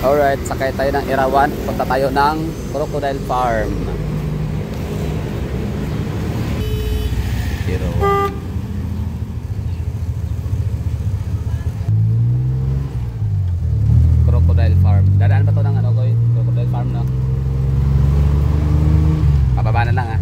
Alright, sakay tayo ng Irawan. Punta tayo ng Crocodile Farm. Irawan. Crocodile Farm. Dadaan ba ito ng ano, Koy? Crocodile Farm, no? Pababa na lang, ha?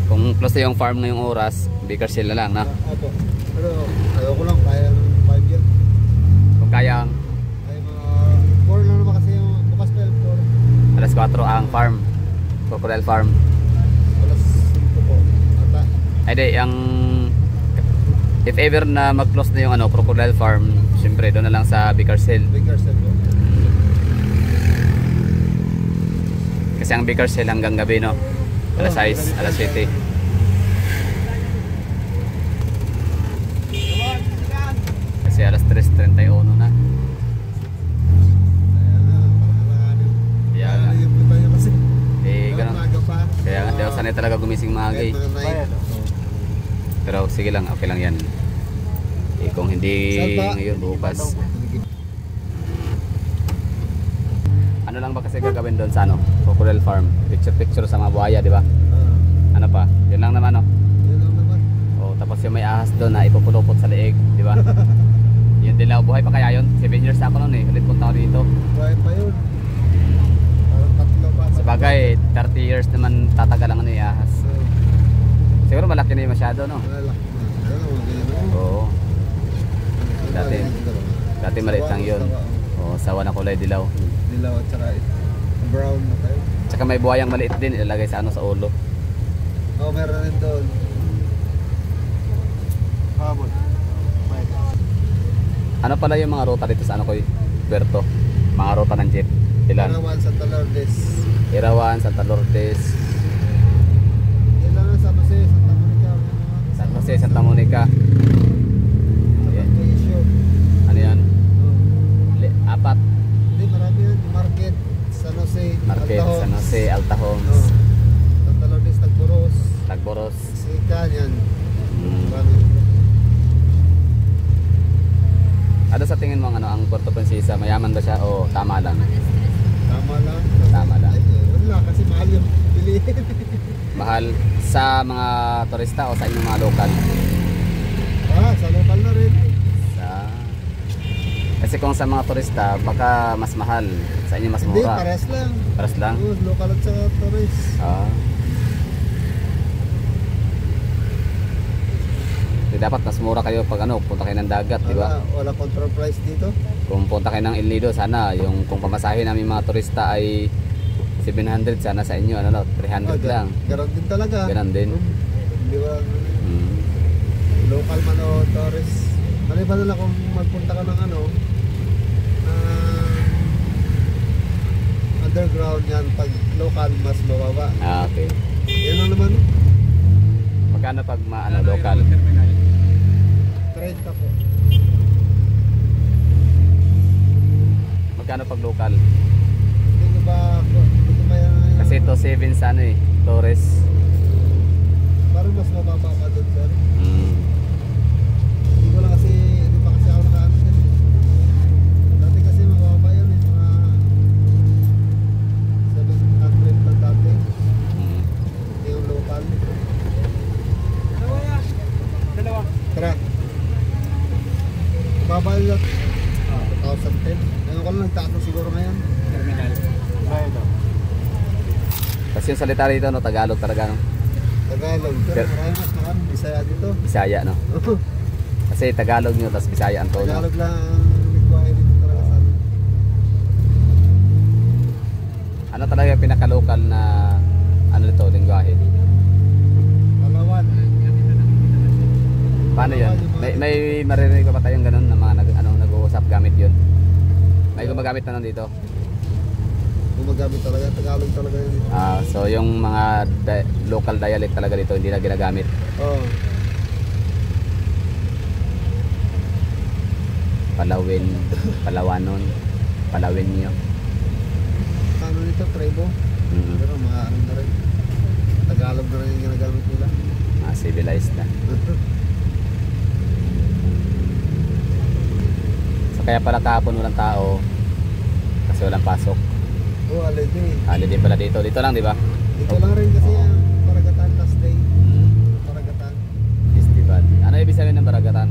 Kung close na yung farm ngayong oras, bigger sila lang, na? Opo. Pero ayaw ko lang, kaya ng 5 years. Kung kayang Ay mga 4 lang naman kasi yung bukas pa yung 4. alas 4 ang farm, Crocodile Farm. Alas 5 po. Ata. Ay di, yung if ever na mag-close na yung ano, Crocodile Farm, syempre doon na lang sa Baker's Hill. Baker's Hill po. Kasi ang Baker's Hill hanggang gabi, no? Alas 6, alas 7. Kasi alas 3:31 na. Kaya nga. Eh, ganun. Kaya nga, di ako sanay talaga gumising maaga eh. Pero sige lang, okay lang yan. Eh, kung hindi ngayon, bukas. Ano lang ba kasi gagawin doon sa ano, Crocodile Farm? Picture sa mga buhaya, di ba? Ano pa? Yun lang naman, no? Yun lang naman. Oh, tapos yung may ahas doon na ipupulupot sa leeg, di ba? Yun din lang, buhay pa kaya yun? 7 years na ako noon eh, ulit punta ako dito. Buhay pa yun. Parang 3 pa. Sabagay, 30 years naman tatagal ang ano yung ahas. Siguro malaki na yung masyado, no? Oo. Dati maliit lang yun. Oo, sawa na kulay dilaw. Dilaw at saka brown na tayo. Tsaka may buhayang maliit din, ilalagay sa ano, sa ulo. Oo, meron rin doon. Habol. Ano pala yung mga ruta dito sa ano ko, Puerto? Mga ruta ng jeep. Ilan? Irawan, Santa Lourdes. Irawan, Santa Lourdes, Yan lang ang San Jose, Santa Monica. San Jose, Santa Monica. Ayan. Issue. Ano yan? Apat. Hindi, marami yan. Market, San Jose, Market, Alta San Homes. Jose, Alta Homes, Santa Lourdes, Tagboros. Tagboros. Sika, yan. Marami. Ano sa tingin mo ano, ang Puerto Princesa, mayaman ba siya o tama lang? Tama lang. Tama lang. Ay, wala, kasi mahal yung bilihin. Mahal sa mga turista o sa inyong mga lokal? Sa local na rin. Kasi kung sa mga turista, baka mas mahal. Sa inyo mas Hindi, mura. pares lang. Pares lang? Oo, local at saka tourist. Dapat mas mura kayo pag ano, punta kayo ng dagat, di ba? Wala control price dito. Kung punta kayo ng El Nido, sana yung kung pamasahe namin mga turista ay 700, sana sa inyo ano, 300 lang. Ganon din talaga. Ganon din. Hindi ba local man o tourist. Maliban na lang kung magpunta ka ng ano, underground yan, pag local mas mababa. Okay. Yan lang naman. Magkano pag ano, local? 30 po. Magkano pag local? Hindi ba yan? Kasi ito 7 sa ano eh, Torres. Parang mas mababa pa doon, sir. Hindi ko lang kasi, hindi pa kasi ako nakaano dyan. Dati kasi mababa yan eh, mga 700 lang dati. Hindi yung local. Dalawa. Tara. Mababa yun lang. 2010. Ngayon ko lang nagtaas siguro ngayon. Terminal. Kasi yung salita rito, no, Tagalog talaga, no? Tagalog. Pero marami Bisaya dito. Bisaya, no? Kasi Tagalog nyo, tapos Bisaya ang tono. Tagalog lang ang lingwahe dito talaga sa amin. Ano talaga yung pinaka-local na ano nito, lingwahe? Palawan. Paano yun? May maririnig pa ba tayong ganun na mga nag-uusap gumagamit na nandito. Gumagamit talaga, Tagalog talaga yun. So yung mga local dialect talaga dito hindi na ginagamit. Oo. Palawin, Palawanon, Palawinyo. Ano nito, Trebo? Pero mga ano na rin. Tagalog na rin yung ginagamit nila. Civilized na. So kaya pala kahapon walang tao kasi walang pasok. Oo, holiday. Holiday pala dito. Dito lang, di ba? Dito lang rin kasi yan. Baragatan last day. Baragatan. Festival. Ano ibig sabihin ng Baragatan?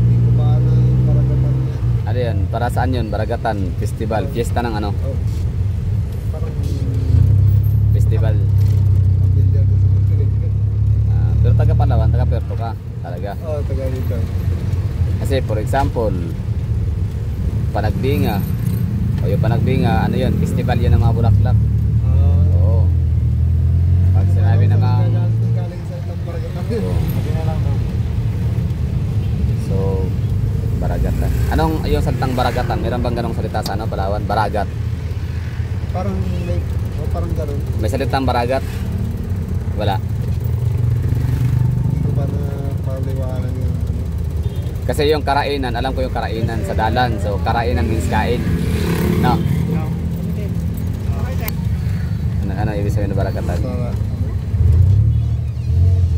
Hindi ko ba ano yung Baragatan yan? Ano yan? Para saan yun? Baragatan. Festival. Fiesta ng ano? Oh. Parang Festival. pamilya ko sa Pilipinas. Pero taga Palawan, taga Puerto ka. Talaga. Oo, taga dito. Kasi for example, Panagbinga. O yung Panagbinga, ano yun? Festival yun ng mga bulaklak. Oo. Pag sinabi na mga... Galing sa itang Baragatan. Oo. So, Baragatan. Anong yung salitang Baragatan? Meron bang ganong salita sa ano, Palawan? Baragat. Parang may, parang gano'n. May salitang Baragat? Wala. Hindi ko ba na paliwanag yung ano. Kasi yung karainan, alam ko yung karainan sa dalan. So, karainan means kain. No? Ano ibig sabihin ng Barakatan?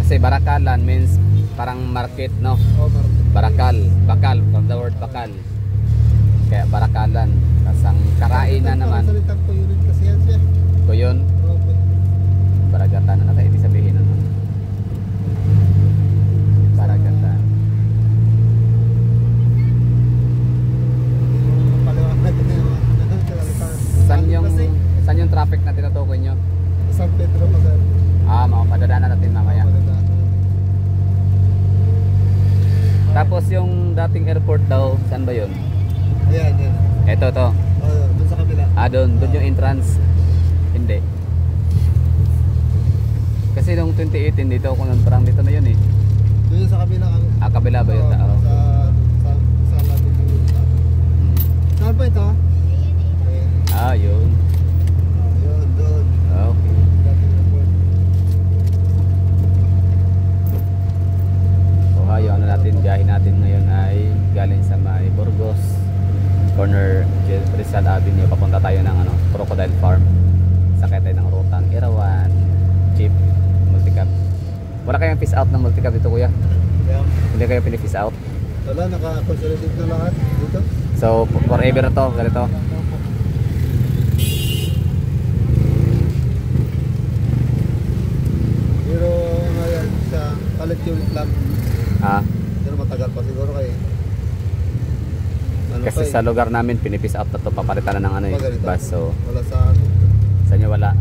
Kasi Barakalan means parang market, no? Barakal, bakal, from the word bakal. Kaya Barakalan. Tapos ang karainan naman, Salitang kuyunin kasi yan siya. kuyon, Baragatan. Ano tayo ibig sabihin? Ano? Baragatan. Saan yung traffic na tinutukoy nyo? San Pedro pa sir. Madadaanan natin mamaya. Tapos yung dating airport daw, saan ba yun? Ayan, yan. Ito, to. Doon sa kabila. Doon yung entrance. Hindi. Kasi nung 2018 dito, kung parang dito na yun eh. Doon sa kabila. Kabila ba yun? Sa labi yung saan ba ito? Yun. Yun, doon. Okay. Dating airport. Yung ano natin, biyahe natin ngayon ay galing sa may Burgos corner Rizal Avenue, papunta tayo ng ano, Crocodile Farm. Sakay tayo ng rutang Irawan, Jeep, Multicab. Wala kayong fish out ng Multicab dito, kuya? Yeah. Hindi kayo pini-fish out? Wala, naka-consolidate na lahat dito. So forever to, ganito. Pero ngayon sa palit unit lang. Pero matagal pa siguro kayo. Kasi sa lugar namin pinipis out na to, papalitan na ng ano bus. So wala sa ano. sa inyo wala.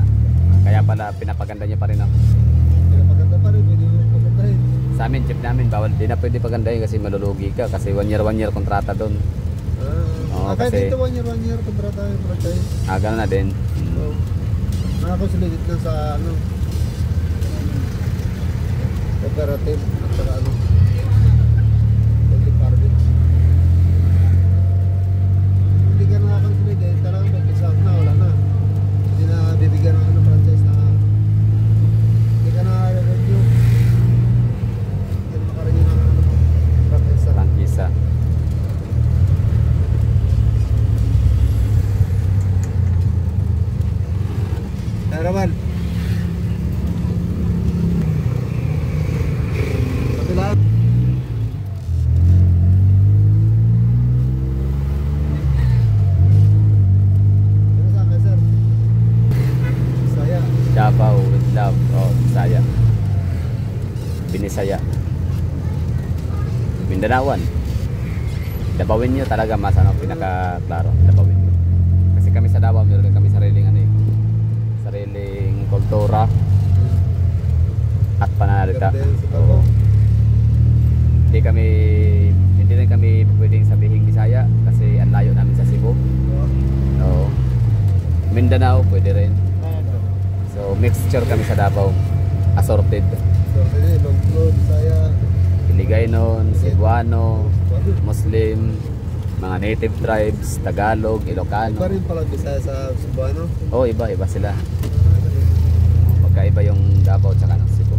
Kaya pala pinapaganda niyo pa rin, no? Pinapaganda pa rin, pwede mo pagandahin. Sa amin jeep namin bawal, di na pwede pagandahin kasi malulugi ka kasi 1 year kontrata doon. Kasi dito 1 year kontrata yung franchise. Gano'n na din. So, nakakonsolidate na sa ano cooperative at saka ano public party. Hindi ka nakakonsolidate, talagang may pisang na, wala na. Hindi na bibigyan ng ano franchise na hindi ka na review. Hindi na makarenew ng ano franchise. Prangkisa. Raman. Kabila. Ano sa akin, sir? Saya. Davao with love. Bisaya. Binisaya. Mindanawan. Dabawin nyo talaga mas ano, pinaka-klaro. Dabawin nyo. Kasi kami sa Davao, meron kami sariling ano eh. Sariling kultura at pananalita. So, hindi rin kami pwedeng sabihin Bisaya kasi ang layo namin sa Cebu. So, Mindanao pwede rin. So, mixture kami sa Davao. Assorted. Longgo, Bisaya, Iligaynon, Cebuano, Muslim, mga native tribes, Tagalog, Ilocano. Iba rin pala Bisaya sa Cebuano. Oo, iba sila. Magkaiba yung Davao tsaka ng Cebu.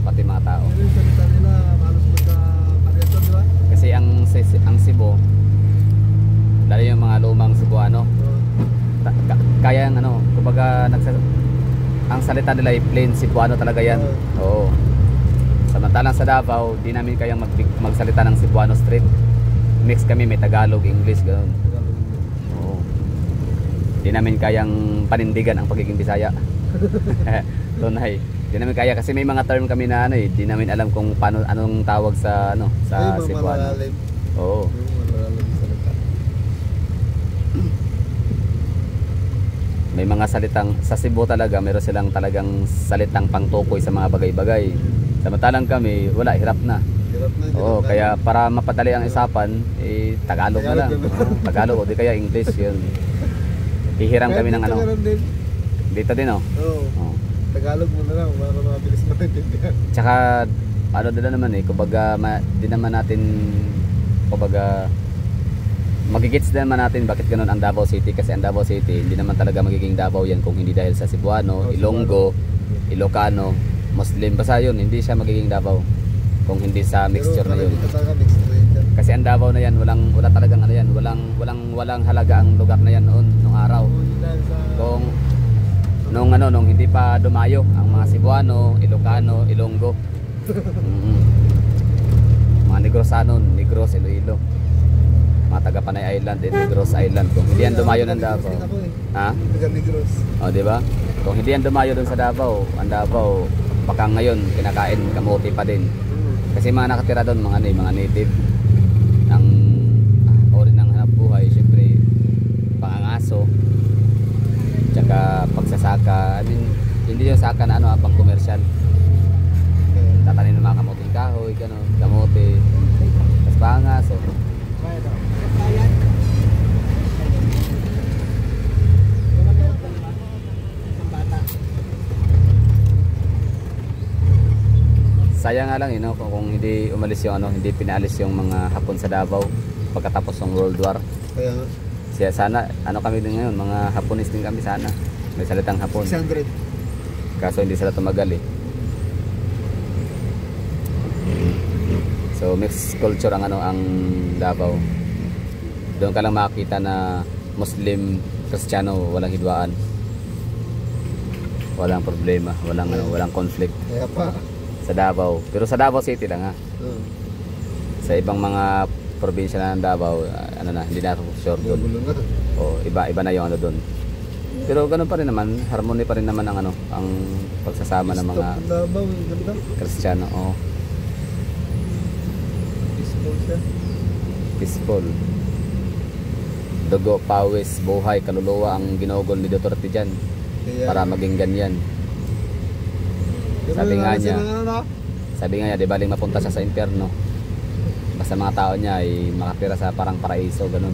Pati mga tao. Pero yung salita nila, malos magka-parehas, di ba? Kasi ang Cebu, lalo yung mga lumang Cebuano, kaya yung ano, kumbaga ang salita nila ay plain Cebuano talaga yan. Oo. Samantalang sa Davao, di namin kayang magsalita ng Cebuano straight. Mix kami, may Tagalog, English, gano'n. Oo. Di namin kayang panindigan ang pagiging Bisaya. Tunay. Di namin kaya kasi may mga term kami na ano eh, di namin alam kung paano anong tawag sa ano sa Ay, Cebuano. malalim. Oo. Malalim yung salita. May mga salitang sa Cebu talaga, meron silang talagang salitang pangtukoy sa mga bagay-bagay. Samantalang kami, wala, hirap na. Hirap na. Oo, kaya para mapadali ang isapan, eh, Tagalog na lang. Oo, Tagalog o di kaya English yun. Hihiram kami ng ano. Din. Dito din oh. Oo. Oo. Tagalog mo na lang para mabilis maintindihan. Tsaka ano din naman eh, kumbaga di naman natin kumbaga magigits din naman natin bakit ganun ang Davao City, kasi ang Davao City hindi naman talaga magiging Davao yan kung hindi dahil sa Cebuano, Ilonggo, Ilocano, Muslim, basta yun, hindi siya magiging Davao kung hindi sa mixture na yun. Kasi ang Davao na yan, wala talagang ano yan, walang halaga ang lugar na yan noon, nung araw. Kung nung hindi pa dumayo ang mga Cebuano, Ilocano, Ilonggo. Mga Negros, Iloilo. Mga taga Panay Island, Negros Island. Kung hindi yan dumayo ng Davao. Ha? Negros. O, di ba? Kung hindi yan dumayo dun sa Davao, ang Davao baka ngayon kinakain kamote pa din. Kasi mga nakatira doon mga native ng ori ng hanap buhay, syempre pangangaso. Tsaka pagsasaka, I mean, hindi yung saka na ano, pang komersyal. Tatanin ng mga kamoting kahoy, gano'n, kamote, tapos pangaso. Sayang nga lang kung hindi umalis yung hindi pinaalis yung mga Hapon sa Davao pagkatapos ng World War. Kaya nga. Siya sana kami din ngayon, mga Haponis din kami sana. May salitang Hapon. 600. Kaso hindi sila tumagal eh. So mixed culture ang ang Davao. Doon ka lang makakita na Muslim, Kristiyano, walang hidwaan. Walang problema, walang conflict. Kaya pa. Sa Davao. Pero sa Davao City lang ha. Sa ibang mga probinsya na ng Davao, hindi na ako sure doon. Iba na yung doon. Pero ganoon pa rin naman, harmony pa rin naman ang ang pagsasama ng mga Kristiyano. Peaceful siya. Peaceful. Dugo, pawis, buhay, kaluluwa ang ginugol ni Duterte dyan para maging ganyan. Sabi nga niya, di baling mapunta siya sa impyerno. Basta mga tao niya ay makatira sa parang paraiso, ganun.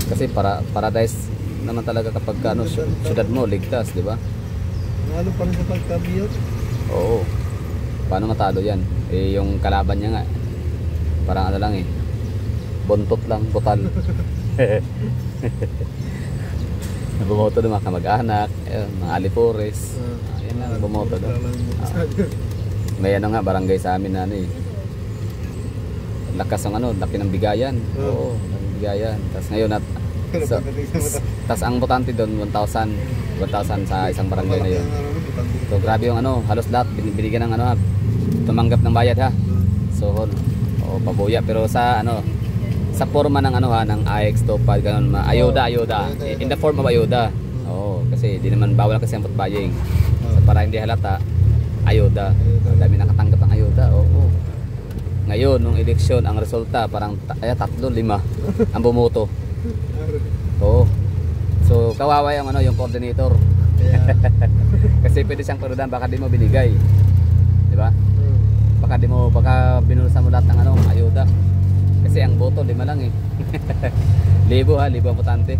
Kasi paradise naman talaga kapag syudad mo, ligtas, di ba? Ano pa rin sa pagkabiyot? Oo. Paano matalo yan? Eh, yung kalaban niya nga, parang lang buntot lang, butal. Bumoto ng mga kamag-anak, mga alipores. Yan lang, bumoto doon. May barangay sa amin na lakas ng laki ng bigayan. Oo, ng bigayan. Tapos ngayon tapos ang botante doon 1,000 sa isang barangay na yun. So grabe yung halos lahat binigyan ng tumanggap ng bayad ha. So pabuya, pero sa sa forma ng ng AX Topad ganun, ayuda in the form of ayuda. Kasi di naman bawal kasi ang putbaying. So para hindi halata, ayuda. Dami nakatanggap ng ayuda. Ngayon nung eleksyon ang resulta parang 3-5 ang bumoto. So kawawa yung coordinator. Kasi pwede siyang parudan, baka di mo binigay. Di ba? Baka binulusan mo lahat ng ayuda. Kasi ang boto 5 lang libo ang botante.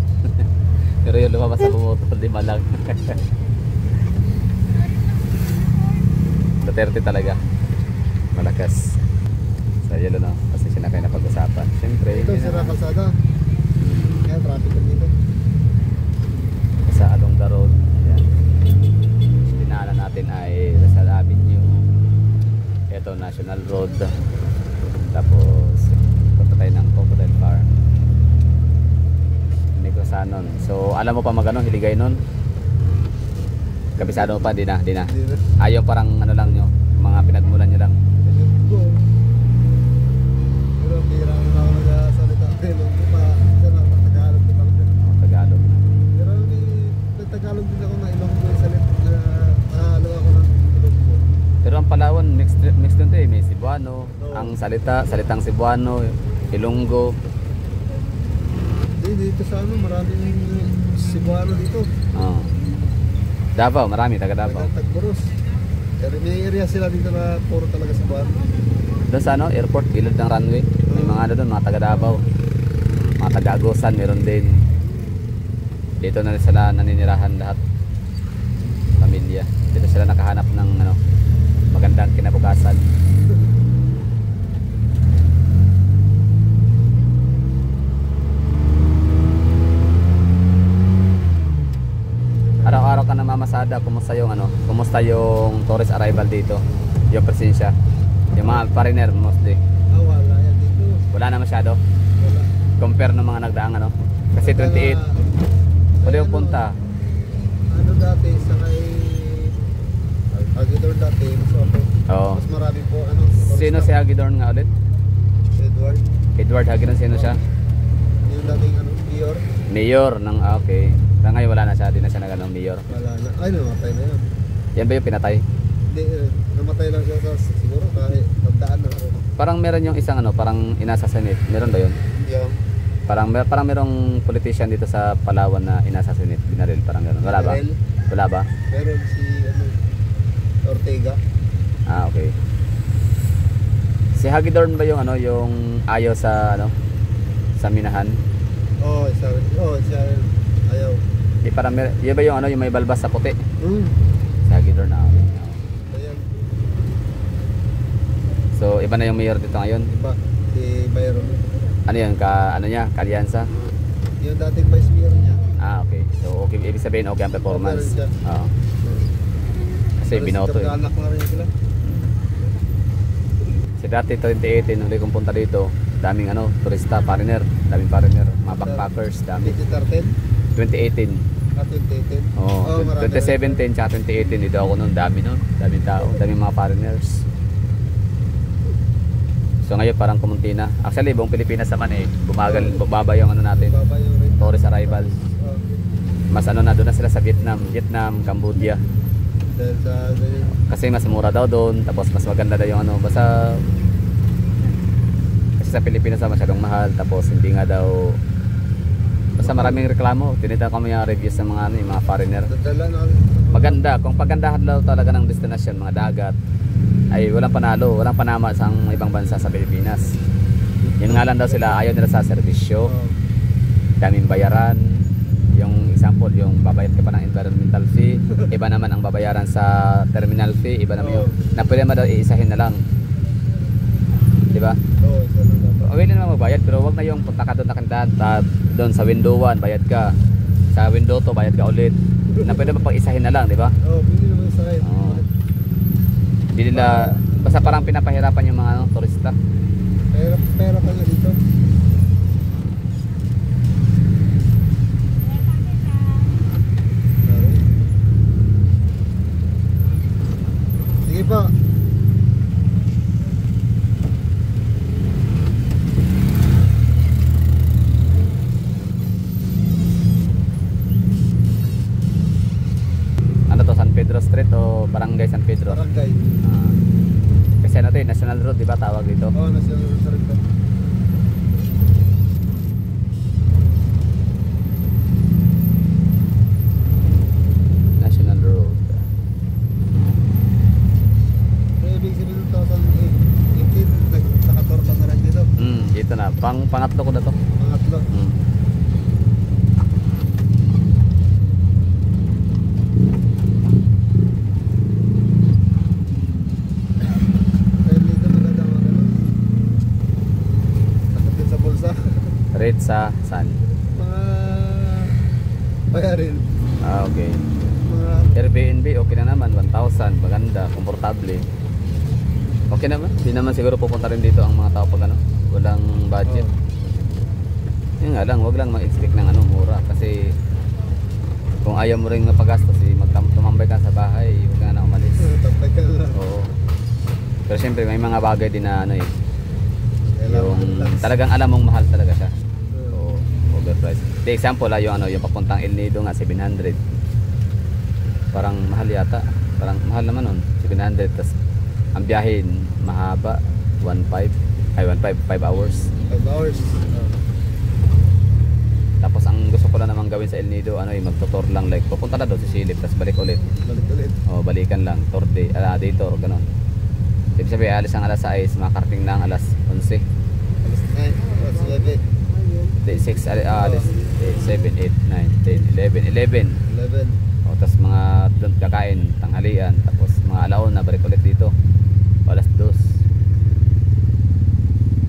Pero yung lumabas sa bumoto 5 lang. Duterte talaga malakas. So yun kasi siya na kayo napag-usapan. Siyempre ito na kalsada. Kaya traffic lang dito. Sa along the road. Ayan. Dinaanan natin ay Rizal Avenue. Ito National Road. Tapos punta tayo ng Crocodile Farm. Negros So alam mo pa magano Hiligay nun? Kabisado mo pa? Di na. Hindi na. Ayaw parang ano lang nyo, mga pinagmulan nyo lang. Ilonggo. Pero bira na ako nagsasalita ng Ilonggo pa. Isa na Tagalog ko talaga. Tagalog. Pero may Tagalog din ako na Ilonggo yung salit. Nahalo ako ng Ilonggo. Pero ang Palawan, mix dun to eh. May Cebuano, Oo. ang salitang Cebuano, Ilonggo. Dito sa ano, maraming Cebuano dito. Oh. Davao, marami, taga Davao. Tagpuros. Pero may area sila dito na puro talaga Cebuano. Doon sa ano, airport, gilid ng runway. May mga ano doon, mga taga Davao. Mga taga Agusan, meron din. Dito na sila naninirahan lahat. Pamilya. Dito sila nakahanap ng ano, magandang kinabukasan. Araw-araw ka namamasada, kumusta yung ano, kumusta yung tourist arrival dito? Yung presensya. Yung mga foreigner mostly. Wala yan dito. Wala na masyado. Wala. Compare ng mga nagdaang ano. Kasi 28. Pwede yung punta. Ano dati, sa kay Agidor dati, mas okay. Oo. Mas marami po, ano. Sino si Hagidorn nga ulit? Edward. Edward Hagidorn, sino siya? Yung dating ano, Mayor. Mayor ng, okay. Pero ngayon wala na siya, di na siya nagano mayor. Wala na. Ay, namatay na yan. Yan ba yung pinatay? Hindi, namatay lang siya sa siguro kahit tandaan na ako. Parang meron yung isang ano, parang inasa Senate. Meron ba yun? Yung Parang merong politician dito sa Palawan na inasa Senate, binaril, parang gano'n. Wala ba? Binaril? Wala ba? meron si ano, Ortega. Ah, okay. Si Hagidorn ba yung ano, yung ayaw sa ano, sa minahan? Oh, isa rin. Ayaw. Di parang yun ba yung ano, yung may balbas sa puti? Hmm. Si Hagidorn na. Okay. Ayan. So, iba na yung mayor dito ngayon. Iba. Si Byron. Ano yan, ano niya, kalyansa? Yung dating vice mayor niya. Ah, okay. So, okay, ibig sabihin okay ang performance. Okay rin siya. Oo. Kasi binoto eh. Anak na rin sila. Si dati 2018, huli kong punta dito, daming ano, turista, foreigner, daming foreigner, mga backpackers, dami. 2013. 2018. At 2018. Oh, marami 2017 tsaka 2018 dito ako noon, dami noon, daming tao, daming mga foreigners. So ngayon parang kumunti na. Actually, buong Pilipinas naman eh, bumaba yung ano natin, Baba yung rate. tourist arrivals. Oh. Mas ano na doon na sila sa Vietnam, Cambodia. Dahil sa Kasi mas mura daw doon, tapos mas maganda daw yung ano, basta kasi sa Pilipinas na masyadong mahal, tapos hindi nga daw, basta maraming reklamo. Tinita ko yung reviews ng mga ano, yung mga foreigner. dadala na Maganda, kung pagandahan daw talaga ng destination, mga dagat, ay walang panalo, walang panama sa ibang bansa sa Pilipinas. Yun nga lang daw sila, ayaw nila sa serbisyo, Oh. daming bayaran. Yung example, yung babayad ka pa ng environmental fee, iba naman ang babayaran sa terminal fee, iba naman yung na pwede mo daw iisahin na lang, di ba? Oh, isa lang dapat. Pwede naman magbayad, pero wag na yung punta ka doon na kandahan, doon sa window 1 bayad ka, sa window 2 bayad ka ulit, na pwede mo pang isahin na lang, di ba? Oh, pwede naman sa kayo. Oo. Hindi nila, basta parang pinapahirapan yung mga ano, turista. Pera pa nga dito. Sige pa. Ano to, San Pedro Street o Barangay San Pedro? Barangay. Ah. Kasi ano to eh, National Road, di ba tawag dito? Oh, nasa rin pa. National Road. So, ibig sabihin ng 2018, nakatorta na rin dito. Dito na, pangatlo ko na to. Pangatlo. Dahil dito maganda mga ano. Sakot din sa bulsa. Rate sa saan? Mga bayarin. Ah, okay. Mga Airbnb, okay na naman. 1,000, maganda, komportable. Okay naman. Hindi naman siguro pupunta rin dito ang mga tao pag ano, walang budget. Yun nga lang, wag lang mag-expect ng ano, mura. Kasi kung ayaw mo rin mapagastos, tumambay ka sa bahay, huwag ka na umalis. tagal lang. Oo. Pero syempre may mga bagay din na ano eh. Kailangan Yung relax. talagang alam mong mahal talaga siya. Oo, overpriced. The example yung ano, yung papuntang El Nido nga 700. Parang mahal yata. Parang mahal naman nun, 700. Tas ang biyahe mahaba, 1.5. Ay 1.5, 5 hours. 5 hours. Tapos ang gusto ko lang naman gawin sa El Nido, ano magtutor lang, like pupunta na doon sa Silip, tapos balik ulit. Balik ulit. O balikan lang, tour day, day tour, ganun. Ibig sabihin, alis ang alas 6, makarating na ang alas 11. Alas 9, alas 11. Day 6, alis 7, 8, 9, 10, 11, 11. 11. O tapos mga doon kakain, tanghalian, tapos mga alaon na balik ulit dito. O, alas 2.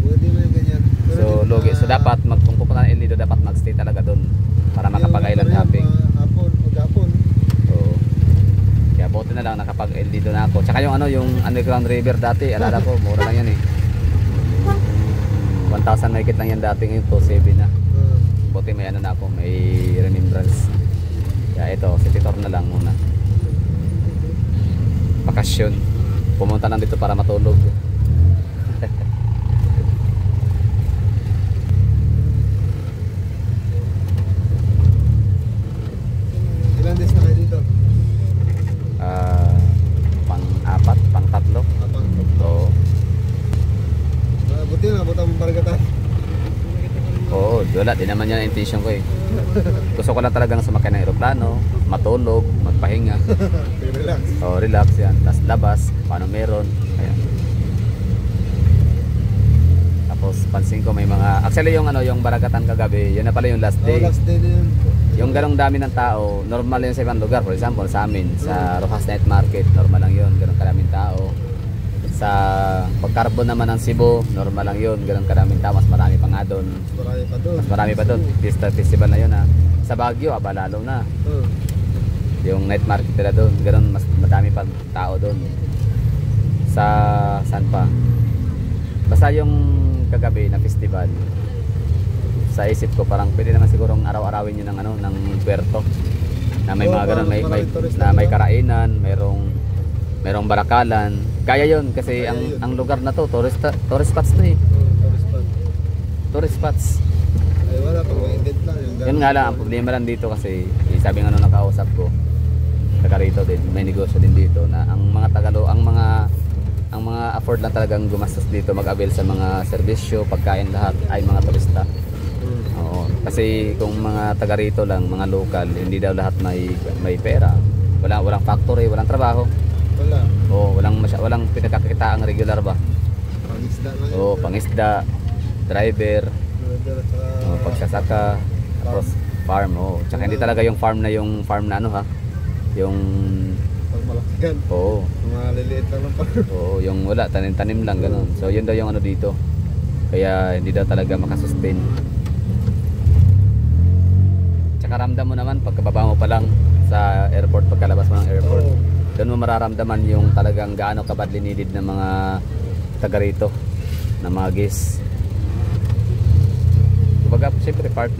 Pwede mo yung ganyan. Pero So, di- logi. So, dapat, kung pupunta ng El Nido, dapat magstay talaga doon para makapag-island hopping. Hapon, maghapon. So, kaya buti na lang nakapag-El Nido na ako. Tsaka yung ano, yung underground river dati, alala ko, mura lang yan eh. 1,000 mahigit lang yan dati, ngayon 2,700 na. Buti may ano na ako, may remembrance. Kaya ito, city tour na lang muna. Bakasyon. Pumunta lang dito para matulog. Ilan days na kayo dito? Pang-4, pang-3. Abang. So, Buti na, butang baragatan. oo, wala. Di naman yan ang intention ko eh. Gusto ko lang talagang sumakay ng aeroplano, matulog, magpahinga. Relax. O, relax yan. Tapos labas, paano meron. Ayan. Tapos pansin ko may mga, actually yung ano, yung Baragatan kagabi, yun na pala yung last day. Last day na yun. Yung ganong dami ng tao, normal yun sa ibang lugar. For example, sa amin, sa Rojas Night Market, normal lang yun, ganong karaming tao. Sa pagkarbon naman ng Cebu, normal lang yun, ganong karaming tao, mas marami pa nga doon. Marami pa doon. Mas marami pa doon, festival na yun ha. Sa Baguio, lalo na. Yung night market nila doon, ganun, mas madami pa tao doon. Sa saan pa? Basta yung kagabi na festival, sa isip ko parang pwede naman sigurong araw-arawin yun ng ano, ng puerto. Na may mga ganun, na may karainan, merong barakalan. Kaya yun kasi ang lugar na to, tourist spots to eh. Tourist spot. Tourist spots. Ay wala pang may event lang. Yun nga lang, ang problema lang dito kasi sabi nga nung nakausap ko, taga rito din, may negosyo din dito na ang mga Tagalo, ang mga afford lang talagang gumastos dito mag-avail sa mga serbisyo, pagkain lahat ay mga turista. Oo. Kasi kung mga taga rito lang, mga local, hindi daw lahat may pera. Walang factory, walang trabaho. Wala. Oo, walang pinagkakita ang regular ba? Pangisda lang yun. Oo, pangisda, driver, Driver at saka pagsasaka, tapos farm. Oo. Tsaka hindi talaga yung farm na ano ha. Yung pagmalakigan. oo. Mga liliit lang ng farm. Oo, yung wala, tanim-tanim lang ganun. So yun daw yung ano dito. Kaya hindi daw talaga makasustain. Tsaka ramdam mo naman pagkababa mo pa lang sa airport, pagkalabas mo ng airport. Oo. Doon mo mararamdaman yung talagang gaano kabadly needed ng mga taga rito, na mga guests. Kumbaga, siyempre part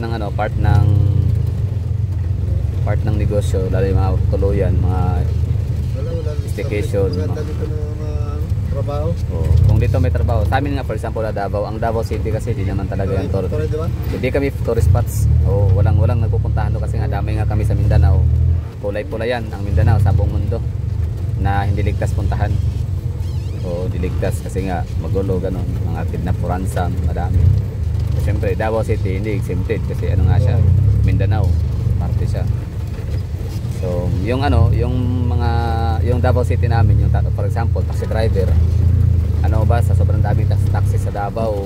ng negosyo, lalo yung mga tuluyan, mga Wala. Staycation, Maganda no? dito na mga trabaho. oh, kung dito may trabaho. Sa amin nga for example, Davao, ang Davao City kasi di naman talaga yung tourist. Di ba? Hindi kami tourist spots. Oh, walang nagpupuntahan doon kasi nga dami nga kami sa Mindanao. Kulay-pula yan ang Mindanao sa buong mundo na hindi ligtas puntahan. O di ligtas kasi nga magulo ganon, mga kidnap, ransom, madami. So, syempre Davao City hindi exempted kasi ano nga siya, Mindanao, parte siya. So yung yung Davao City namin, yung for example taxi driver, ano ba, sa sobrang daming taxi sa Davao,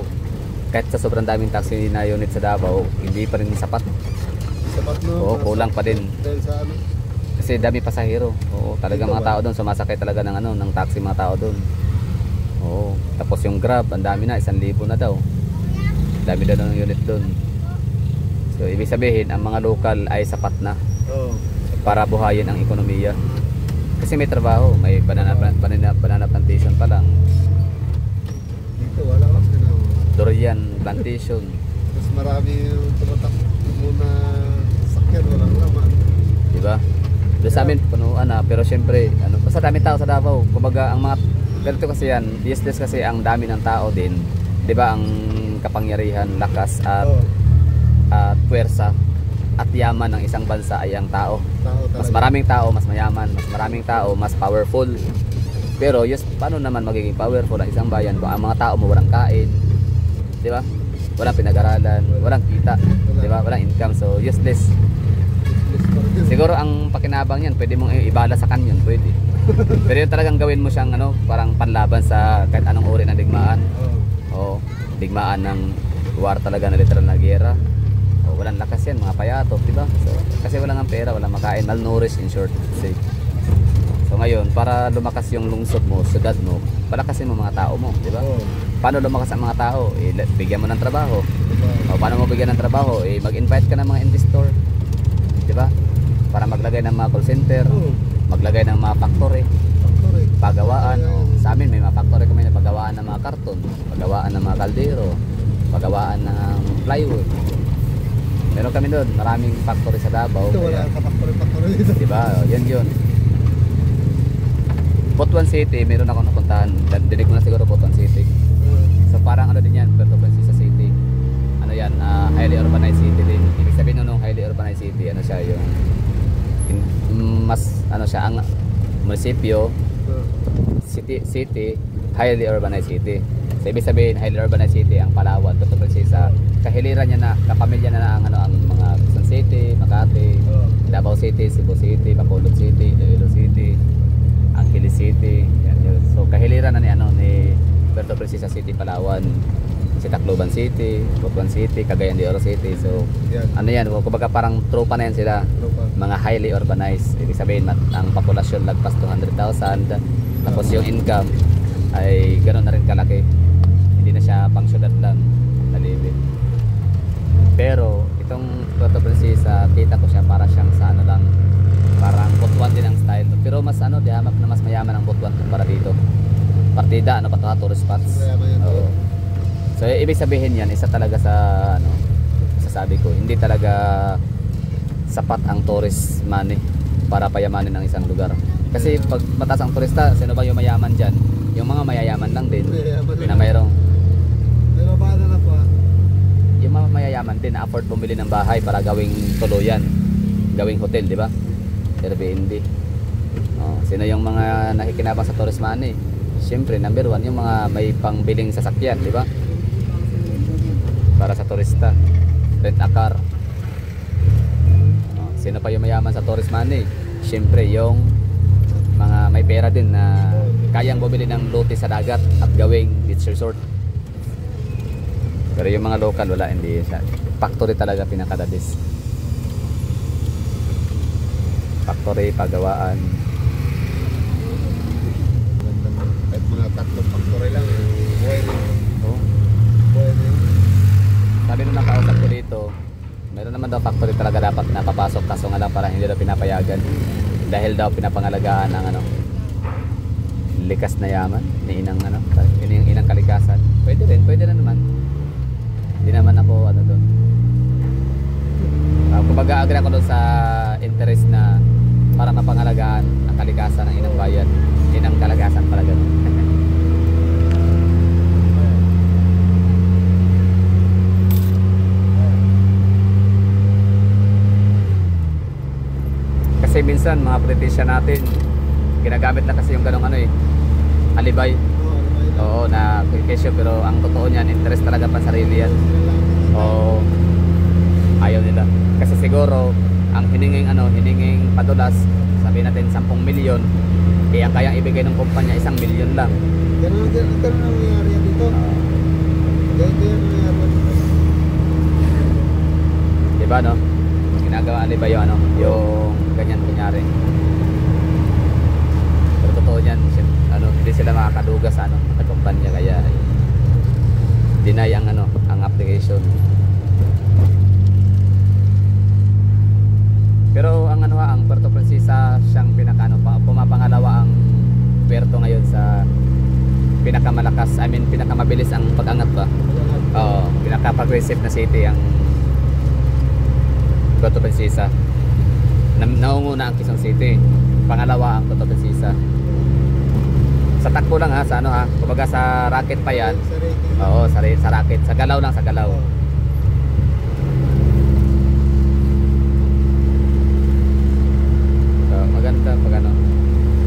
kahit sa sobrang daming taxi na unit sa Davao, hindi pa rin sapat. Sapat no? Oo, kulang pa din. Dahil sa ano? Kasi dami pasahero. Oo, talagang Dito mga ba? tao doon sumasakay talaga ng taxi mga tao doon. Oo, tapos yung Grab, ang dami na, 1,000 na daw. Dami daw ng unit doon. So ibig sabihin ang mga lokal ay sapat na Oo. para buhayin ang ekonomiya. Kasi may trabaho, may banana plantation pa lang, Dito wala kasi na. durian plantation, Mas marami yung tumatakbo na sakyan, walang laman. di ba? Doon sa amin punuan na, pero syempre ano, basta daming tao sa Davao. Kumbaga ang mga ganito kasi yan, these days kasi ang dami ng tao din, di ba? Ang kapangyarihan, lakas at Oo. puwersa at yaman ng isang bansa ay ang tao. Tao talaga. Mas maraming tao, mas mayaman, mas maraming tao, mas powerful. Pero yes, paano naman magiging powerful ang isang bayan kung ang mga tao mo walang kain, di ba? Walang pinag-aralan, walang kita, di ba? Walang income, so useless. Useless pa rin. Siguro ang pakinabang niyan, pwede mong ibala sa kanyon, pwede. Pero yung talagang gawin mo siyang ano, parang panlaban sa kahit anong uri ng digmaan. Oo. O digmaan ng war talaga na literal na giyera. O walang lakas yan, mga payatot, di ba? So, kasi walang ang pera, walang makain, malnourished in short say. So ngayon, para lumakas yung lungsod mo, syudad mo, palakasin mo mga tao mo, di ba? Oo. Paano lumakas ang mga tao? Bigyan mo ng trabaho. Diba? O paano mo bigyan ng trabaho? Mag-invite ka ng mga investor, di ba? Para maglagay ng mga call center, Oo. maglagay ng mga factory, Factory. pagawaan. O, sa amin may mga factory kami na pagawaan ng mga karton, pagawaan ng mga kaldero, pagawaan ng plywood. Meron kami doon, maraming factory sa Davao. Ito wala Kaya, ka factory dito. di ba? O, yan yun. Butuan City, meron ako napuntahan. Dinig mo na siguro Butuan City. So parang ano din yan, Puerto Princesa City. Ano yan, highly urbanized city din. Ibig sabihin nung highly urbanized city, ano siya yung mas ano siya ang munisipyo, city, highly urbanized city. So ibig sabihin highly urbanized city ang Palawan, Puerto Princesa. Kahiliran niya na, kapamilya na ang ano ang mga Quezon City, Makati, Davao City, Cebu City, Bacolod City, Iloilo City, Angeles City, yan yun. So kahiliran na ni ano ni Puerto Princesa City, Palawan, si Tacloban City, Butuan City, Cagayan de Oro City. So Yan. ano yan, kumbaga parang tropa na yan sila, Tropa. mga highly urbanized. Ibig sabihin ang populasyon lagpas 200,000, tapos yung income ay ganoon na rin kalaki, hindi na siya pang syudad lang na live. Pero itong Puerto Princesa, kita ko siya para siyang sa ano lang, parang Butuan din ang style, pero mas ano, dihamak na mas mayaman ang Butuan para dito. Partida, ano pa to, tourist spots. Mayaman yan, Oo. So ibig sabihin yan, isa talaga sa ano, sasabi ko, hindi talaga sapat ang tourist money para payamanin ang isang lugar. Kasi pag mataas ang turista, sino ba yung mayaman dyan? Yung mga mayayaman lang din Mayayaman na mayroong, Pero paano na pa? yung mga mayayaman din na afford bumili ng bahay para gawing tuluyan, gawing hotel, di ba? Airbnb. Sino yung mga nakikinabang sa tourist money? Siyempre, number one, yung mga may pangbiling sasakyan, di ba? Para sa turista, rent a car. Sino pa yung mayaman sa tourist money? Siyempre, yung mga may pera din na kayang bumili ng lote sa dagat at gawing beach resort. Pero yung mga local, wala, hindi siya. Factory talaga pinakadabis. Factory, pagawaan. Kahit mga tatlong factory lang, buhay na yun. Oh. Buhay na yun. Sabi nung nakausap ko dito, meron naman daw factory talaga dapat napapasok, kaso nga lang parang hindi daw pinapayagan dahil daw pinapangalagaan ang ano, likas na yaman ni inang ano, inang kalikasan. Pwede rin naman. Hindi naman ako ano doon. Kumbaga agree ako doon sa interest na para mapangalagaan ang kalikasan ng inang bayan, inang kalikasan pala ganun. Kasi minsan mga politician natin ginagamit na kasi yung ganong ano alibay. Oo, na kesyo, pero ang totoo niyan, interest talaga pa sarili yan. Oo, ayaw nila. Kasi siguro ang hininging padulas, sabihin natin 10 milyon, kaya kayang ibigay ng kumpanya 1 milyon lang. Ganun ang nangyayari yan dito. Ganito yan nangyayari dito. Diba no? Ginagawa alibay yung ano, yung ganyan kunyari. Pero totoo niyan, ano, hindi sila makakaduga sa ano, sa kumpanya, kaya deny ang ano, ang application. pinakalakas, I mean pinakamabilis ang pag-angat ba? Oo, pinaka-progressive na city ang Puerto Princesa. Naunguna ang Quezon City. Pangalawa ang Puerto Princesa. Sa takbo lang ha, sa ano ha. Kumbaga sa racket pa yan. Sa rating. Oo, sa racket. Sa galaw lang, sa galaw. So, maganda pag ano.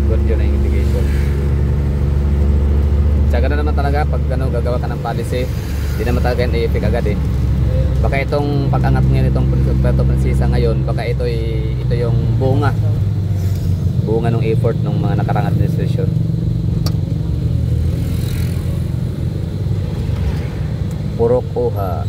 Good yun ang indication. Tsaka na naman talaga pag ano, gagawa ka ng policy, hindi naman talaga yung i-effect agad eh. Baka itong pag-angat ngayon itong Puerto Princesa ngayon, baka ito yung bunga ng effort ng mga nakarang administration. Puro kuha.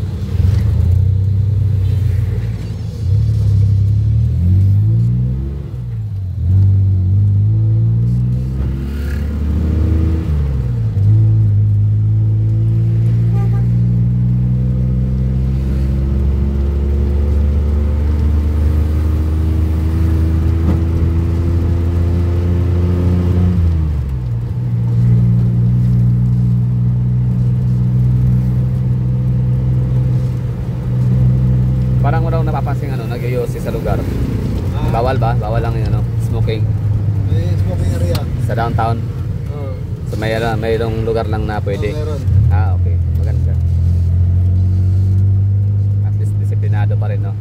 Parang walang napapansin ano, nag-iossi sa lugar. Bawal ba? Bawal lang yung ano, smoking May smoking area. sa downtown. Oo. So mayroong lugar lang na pwede. Meron. Ah, okay. Maganda. At least disiplinado pa rin, no?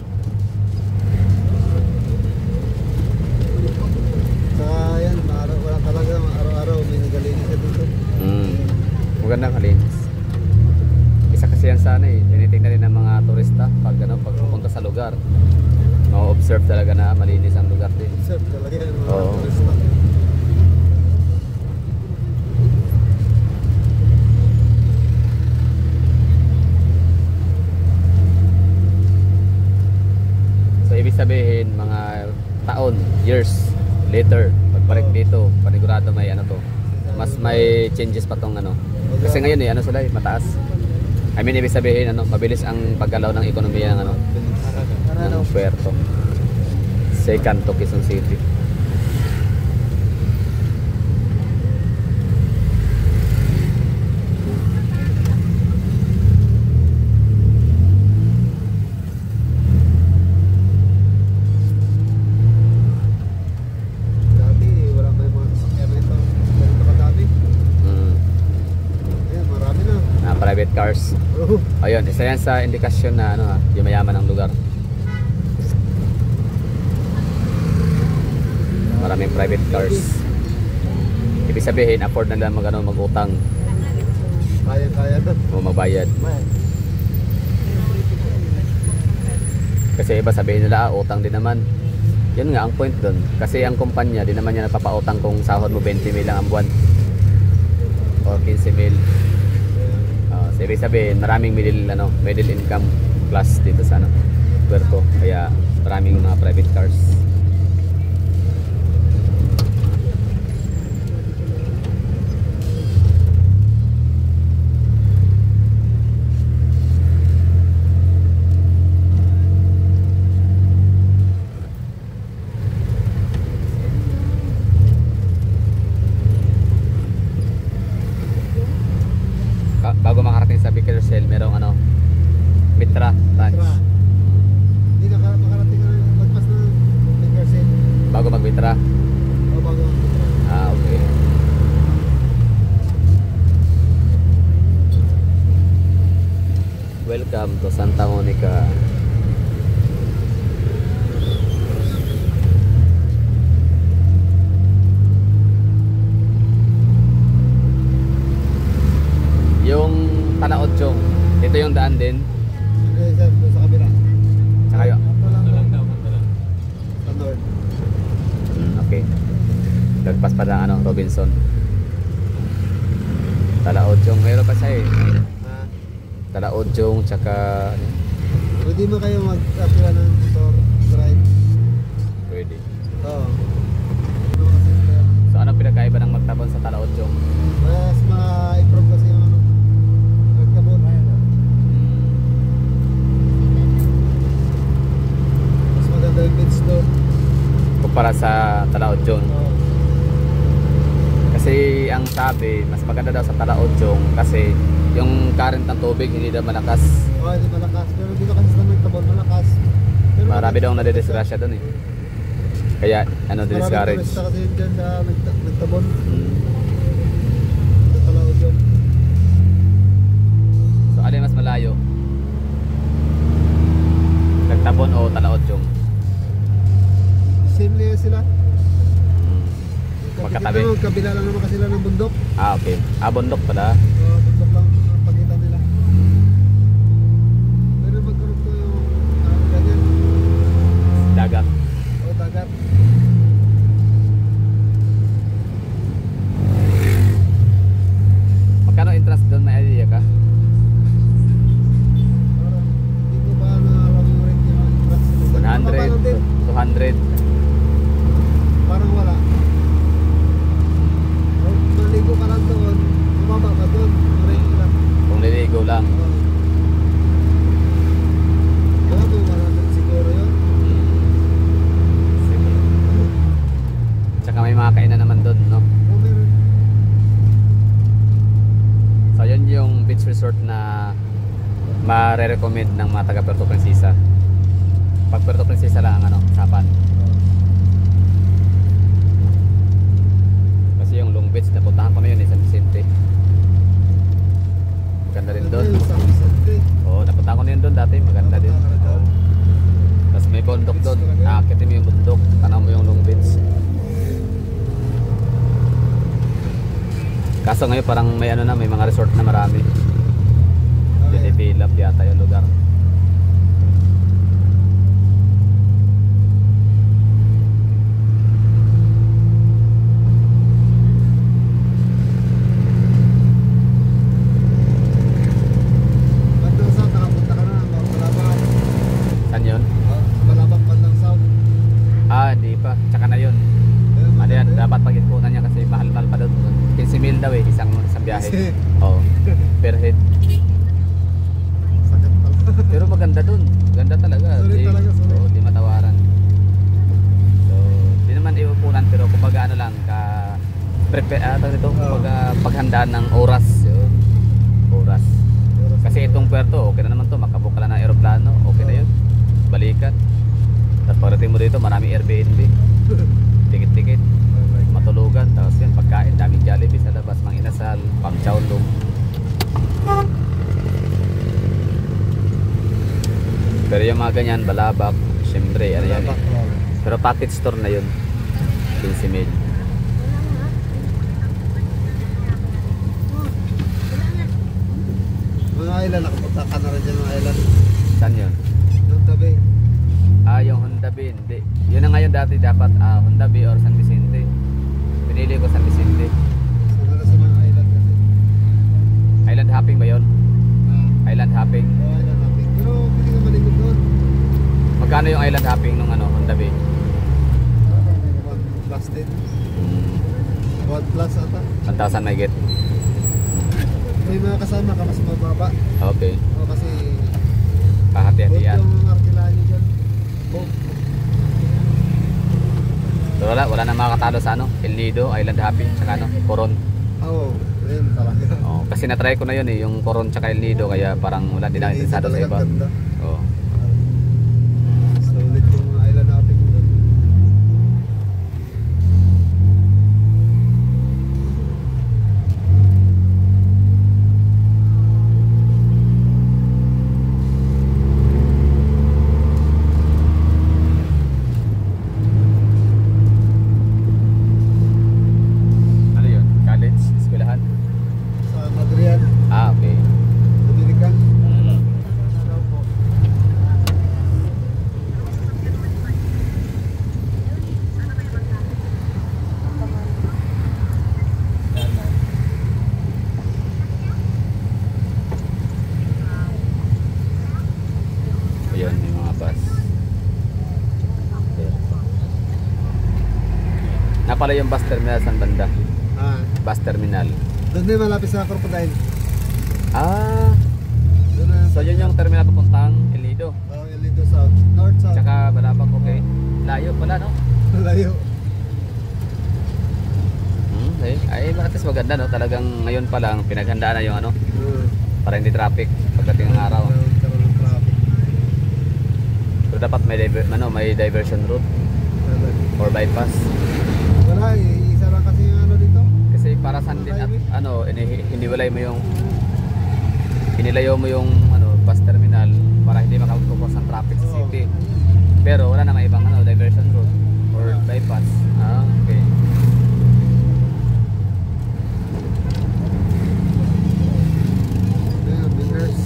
Saka yan, wala talaga araw-araw may nagalinis ka dito. Magandang kalinis. Isa kasi yan sana eh. Tinitingnan rin ng mga turista pag pupunta sa lugar. Ma-observe talaga na malinis ang lugar din. Serve talaga yan mga Oo. turista. So ibig sabihin mga taon, years later, pagbalik dito, panigurado may ano to. Mas may changes pa tong ano. Kasi ngayon eh, ano sila eh, mataas. I mean, ibig sabihin ano, mabilis ang paggalaw ng ekonomiya ng ano, ng Puerto. Second to Quezon City. Dati wala pa yung mga sasakyan na ito. Ganito kadami. Ayan, marami na. Private cars. Oo. Ayun, isa yan sa indikasyon na ano, yung mayaman ng lugar. Maraming private cars. Ibig sabihin, afford na lang mag-utang Kaya na. o magbayad. Kasi iba sabihin nila, utang din naman. Yun nga ang point doon. Kasi ang kumpanya, di naman niya nagpapautang kung sahod mo 20 mil lang ang buwan. O 15 mil. So ibig sabihin, maraming middle income class dito sa Puerto. Kaya maraming mga private cars. Bago makarating sa Bakersfield, merong Mitra branch. Hindi makarating na lagpas na Bakersfield. Bago mag-Mitra. O bago. Ah, okay. Welcome to Santa Monica. Yung Tanaodyong, ito yung daan din. Hindi, sir, doon sa kabila. Tsaka yun. Kanto lang daw. Sa north. Okay. Lagpas pa ng Robinson. Tanaodyong, mayroon pa siya eh. Ha? Tanaodyong, tsaka Pwede mo kayo mag-apila ng motor drive. pwede. Oo. So anong pinagkaiba ng magtabon sa Tanaodyong? Mas ma-improve kasi yung magtabon. Mas maganda yung pitch doon. Kumpara sa Tanaodyong. Oo. Kasi ang sabi, mas maganda daw sa Talaodyong kasi yung current ng tubig hindi daw malakas. Oo, hindi malakas. Pero dito kasi sa Nagtabon, malakas. Pero Marami daw nadidisgrasya doon eh. Kaya ano, maraming discourage. turista kasi yun dyan sa Nagtabon. Hmm. Sa Talaodyong. So alin mas malayo? Nagtabon o Talaodyong? Same layer sila. Magkatabi. Kabila lang naman kasi sila ng bundok. Ah, okay. Ah, bundok pala. Bundok lang ang pagitan nila. Pero magkaroon ko yung ganyan. Dagat. O dagat. Magkano entrance doon, may idea ka? Parang hindi ko pa alam yung rate yung entrance. 100, 200. Parang wala. Maligo ka lang doon, kumama ka doon, rate lang. Kung liligo lang. Wala mo, 100 siguro yun. Sige. Tsaka may mga kainan naman doon, no? O meron. So yun yung beach resort na mare-recommend ng mga taga Puerto Princesa. Pag Puerto Princesa lang ang ano, usapan. Kasi yung Long Beach, napuntahan ko na yun eh, San Vicente. Maganda rin doon. Sa Vicente. Oo, napuntahan ko na yun doon dati, maganda din. Napunta ka na doon? Oo. Tapos may bundok Beach doon. talaga yun? Aakitin mo yung bundok, tanaw mo yung Long Beach. Kaso ngayon parang may ano na, may mga resort na marami. Okay. Develop yata yung lugar. Bandang South, nakapunta ka na, Balabang. Saan yun? Balabang Bandang South. Ah, di pa. Tsaka na yun. Ano yan, dapat pag-ipunan niya kasi mahal-mahal pa doon. 15 mil daw eh, isang biyahe. Kasi- Oo. Per head. Sakit pala. Pero maganda doon. Maganda talaga. Sulit talaga, sulit. Oo, di matawaran. So, di naman iupunan pero kumbaga ano lang, nito, kumbaga paghandaan ng oras. Yun. Oras. Kasi itong puerto, okay na naman to. Makabook ka lang ng aeroplano, okay na yun. Balikan. Tapos pagdating mo dito, marami Airbnb. Tikit-tikit. Matulugan. Tapos yun, pagkain, daming Jollibee sa labas, mang inasal, pang chowlong. Pero yung mga ganyan, balabak, syempre, ano yan eh. Pero package store na yun. 15 mil. Mga island, nakapunta ka na rin dyan mga island. Saan yun? Yung tabi. Ah, yung Honda Bay, hindi. Yun na ngayon dati dapat Honda Bay or San Vicente. Pinili ko San Vicente. Sana na sa mga island kasi. Island hopping ba yun? Island hopping. Oo, island natin. Pero pwede ka maligod doon. Magkano yung island hopping nung ano, Honda Bay? 1 plus din. Hmm, 1 plus ata. 1,000 may get. May mga kasama ka mas mababa. Okay. O kasi boat Hahati-hatian. yung arkilaan nyo dyan. Boat. So wala na makakatalo sa ano, El Nido, Island hopping, tsaka ano, Coron. Oo, yun talaga. Oh, kasi na-try ko na yun eh, yung Coron tsaka El Nido, kaya parang wala din ako interesado sa iba. Ganda. Oh. Solid yung mga island natin doon. Ano yun? College? Eskwelahan? Sa Madrian, Ah, okay. Dominican. Mm. Ano po? Ayan, may mga bus. Okay. Napala yung bus terminal saan banda? Bus terminal. Doon din malapit sa Crocodile. Ah, Doon na. so yun yung terminal papuntang El Nido. El Nido South. North South. Tsaka Balabak, okay. Layo pala, no? Layo. Okay. Ay, at least maganda. ganda no, talagang ngayon pa lang pinaghandaan na yung ano, Hmm. para hindi traffic pagdating ng araw. Karoon ng traffic. So dapat may may diversion route or bypass. Wala eh, isa lang kasi yung ano dito. Kasi para sa hiniwalay mo yung hinilayo mo yung ano, bus terminal para hindi makapagpupos ang traffic sa city. Pero wala namang ibang ano, diversion route or bypass. Ah, okay. Ayan, Bingers.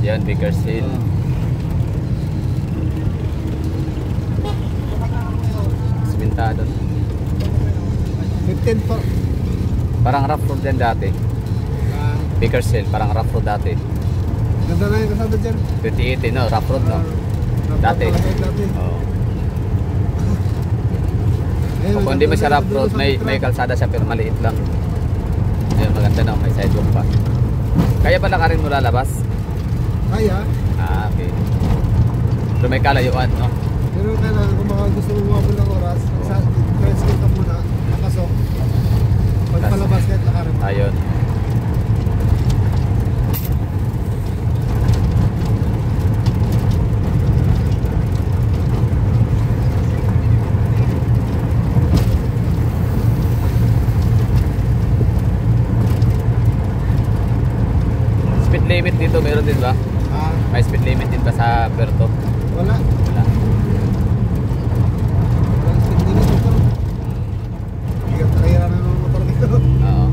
Yan, Vickers Hill. Simentado. 15 po. Parang rough road din dati. Ah, Vickers Hill, parang rough road dati. ganda na yung kasama dyan. 2018 no, rough road no. Dati. Dati. Oo. Ayun, Kung hindi mo siya rough dito road, sa may Putra. kalsada siya pero maliit lang. Ayun, maganda no, may sidewalk pa. Kaya pala ka rin mo lalabas? Kaya, Ah, okay. Pero may kalayuan, no? pero kailangan kung mga gusto mo mabul ng oras, sa tricycle ka muna, nakasok. Pagpalabas kahit lakarin mo. Ayun. Speed limit dito meron din ba? Ah, May speed limit din ba sa Puerto? wala. Wala. Walang speed limit dito. Hirap na hirap na ng motor dito. Oo.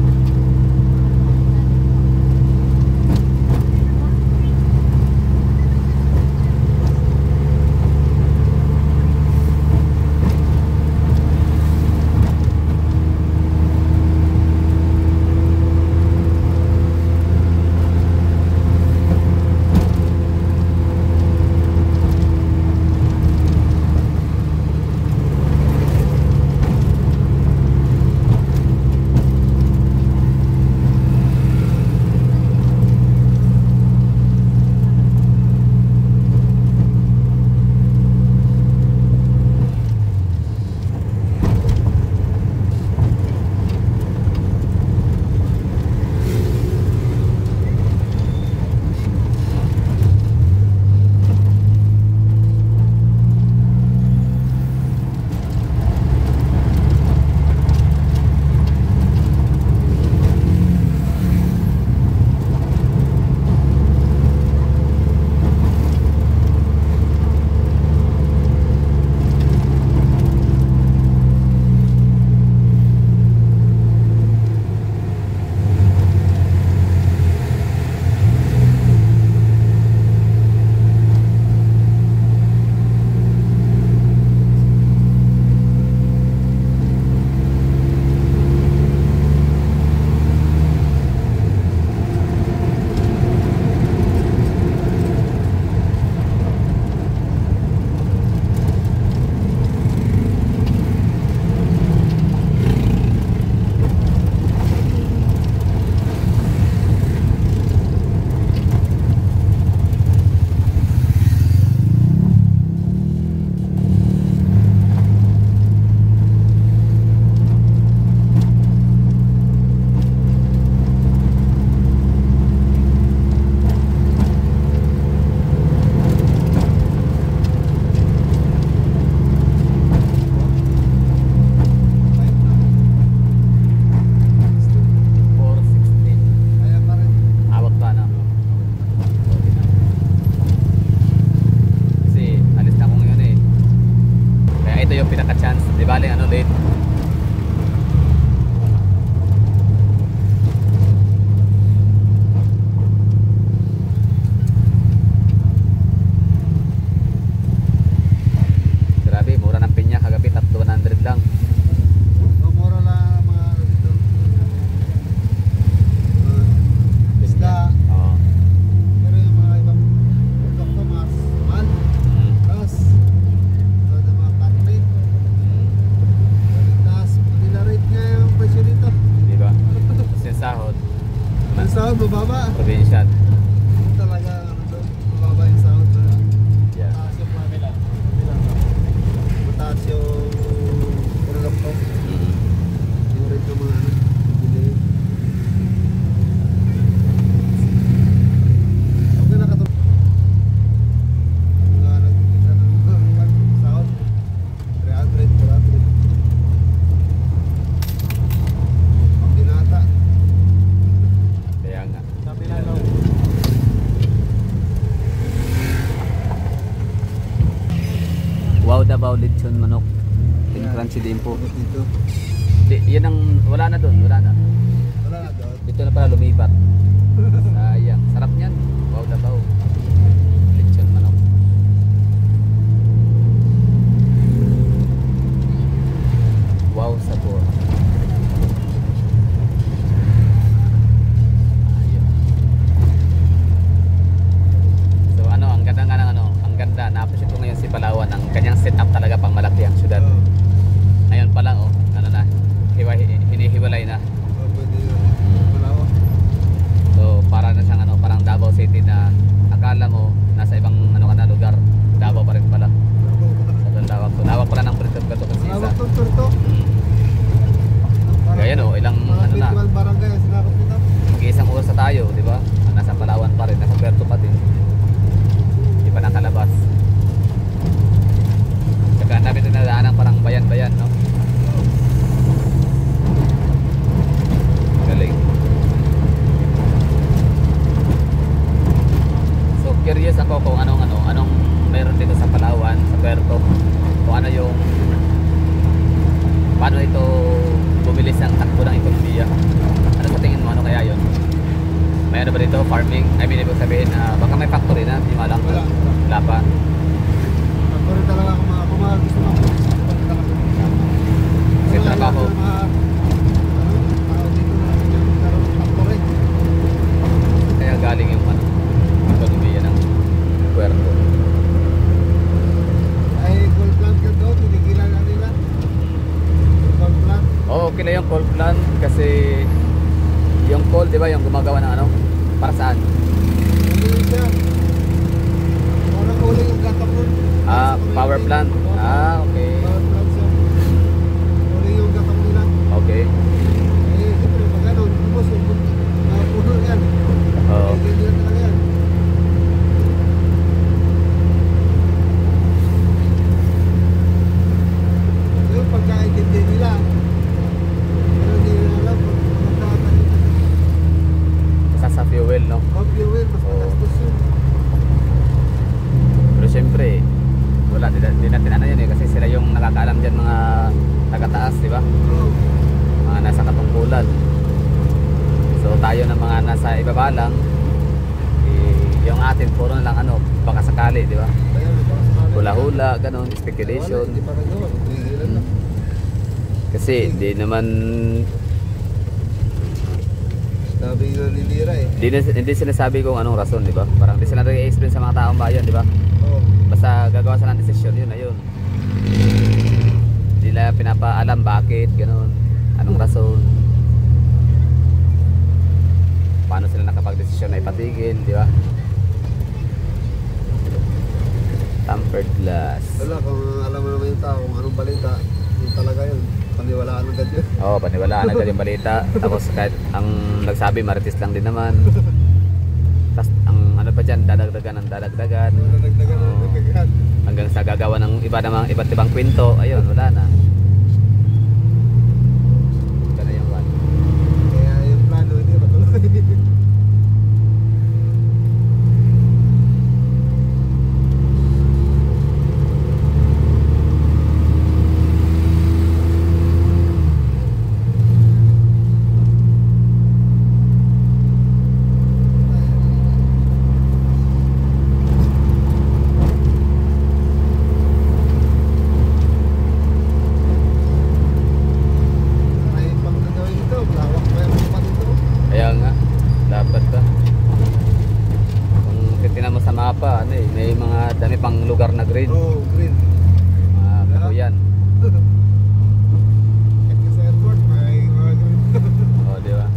Davao lechon manok. Tin crunchy din po. Dito. Yan ang wala na doon, wala na. Wala na doon. Dito na pala lumipat. Sayang. Sarap niyan. Wow, Davao. Lechon manok. Wow, sabor. Ayun. So ano, ang ganda nga ng ano, ang ganda. Na-appreciate ko ngayon si Palawan. Ang kanyang setup talaga pang malaki ang syudad. Ngayon pa lang, oh, ano na, hinihiwalay na. Pwede yun. Wala ko. So, para na siyang ano, parang Davao City na akala mo nasa ibang ano ka na lugar. Davao pa rin pala. Sobrang lawak. So, lawak pala ng Puerto Princesa. Lawak to, Turto. Kaya no, ilang ano na, barangay ang sinakop nito. mag-iisang oras na tayo, di ba? Nasa Palawan pa rin, nasa Puerto pa din. Hindi pa nakalabas. Tsaka namin tinadaanan parang bayan-bayan, no? Galing. So curious ako kung anong meron dito sa Palawan, sa Puerto. Kung ano yung paano ito bumilis ang takbo ng ekonomiya. Ano sa tingin mo, ano kaya yun? May ano ba dito? Farming? I mean, ibig sabihin, baka may factory na, di malang. Wala. Wala pa. Ako rin talaga kung mga gusto mo. Kasi trabaho. Kaya galing yung ano, ekonomiya ng Puerto. Ay, gold plant ka doon, tinigilan na nila. Gold plant. Oh, okay na yung coal plant kasi yung coal, di ba, yung gumagawa ng ano? Para saan? Ano yun siya? Parang uling yung gatak nun. Power plant. Okay. Power plant siya. Uling yung gatak nila. Okay. Eh, siyempre, pag ano, ubos yung mga puno yan. Oo. Eh, ganyan talaga yan. Yung pagkaintindi nila, pero hindi nila alam kung magkakaroon Basta sa fuel, no? of fuel, mas Oo. magastos yun. Pero syempre, wala, di natin ano yun eh, kasi sila yung nakakaalam dyan mga taga-taas, di ba? Oo. Mga nasa katungkulan. So tayo ng mga nasa ibaba lang, yung atin puro na lang ano, baka sakali, di ba? Kaya, baka sakali. Hula-hula, ganun, Wala, speculation. hindi pa nagawa. Tigilan lang. Kasi di naman, Sabi nga ni Lira eh. hindi sinasabi kung anong rason, di ba? Parang di sila nag-explain sa mga taong bayan, di ba? Oo. Basta gagawa sila ng desisyon, yun na yun. Hindi nila pinapaalam bakit, ganun, anong rason. Paano sila nakapag-desisyon na ipatigil, di ba? Tampered glass. Wala, kung alam mo naman yung tao kung anong balita, yung talaga yun. Paniwalaan agad yun. Oo, paniwalaan agad yung balita. Tapos kahit ang nagsabi, marites lang din naman. Tapos ang ano pa dyan, dadagdagan ng dadagdagan. Nadagdagan na Oo. nadagdagan. Hanggang sa gagawa ng iba't ibang kwento. Ayun, wala na. Ito na yung one. Kaya yung plano hindi matuloy. Ay, pang gagawin ito, lawak pa yung pa dito. Kaya nga, dapat ba? Kung titignan mo sa mapa, ano eh, may mga dami pang lugar na green. Oo, green. Mga kabuyan. Kahit sa airport, may mga green. O, di ba?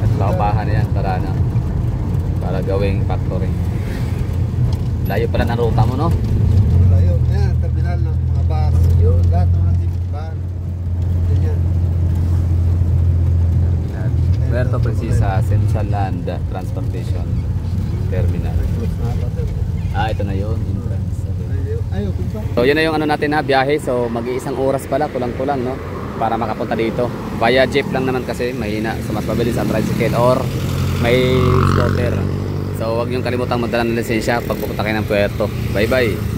At bakabahan na yan para na. Para gawing factory. Layo pala ng ruta mo, no? Layo. Yan, terminal ng mga bus. Yun. Lahat naman ng ticket van. Ganyan. Puerto Princesa Central Land Transportation Terminal. Ito na yun, entrance. Ay, open pa. So yun na yung ano natin na biyahe. So mag-iisang oras pala, kulang-kulang, no? Para makapunta dito. Via jeep lang naman kasi mahina. So mas mabilis ang tricycle or may scooter. So huwag niyong kalimutang magdala ng lisensya pag pupunta kayo ng Puerto. Bye bye.